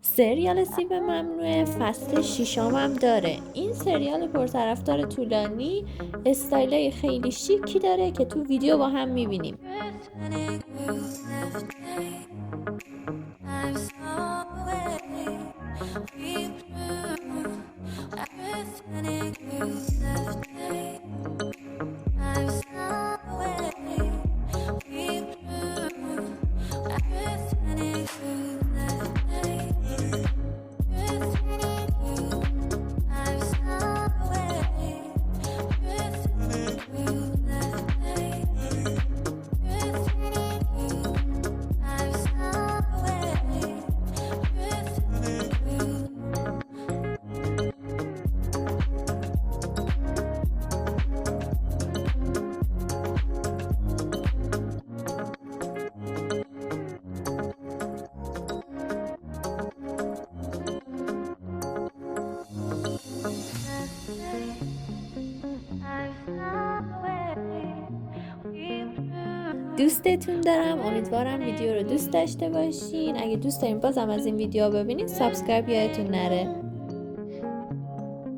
سریال سیب ممنوعه فصل ششم هم داره. این سریال پرطرفدار طولانی استایل خیلی شیکی داره که تو ویدیو با هم میبینیم. دوستتون دارم، امیدوارم ویدیو رو دوست داشته باشین. اگه دوست دارین بازم از این ویدیو ببینید سابسکرایب یادتون نره.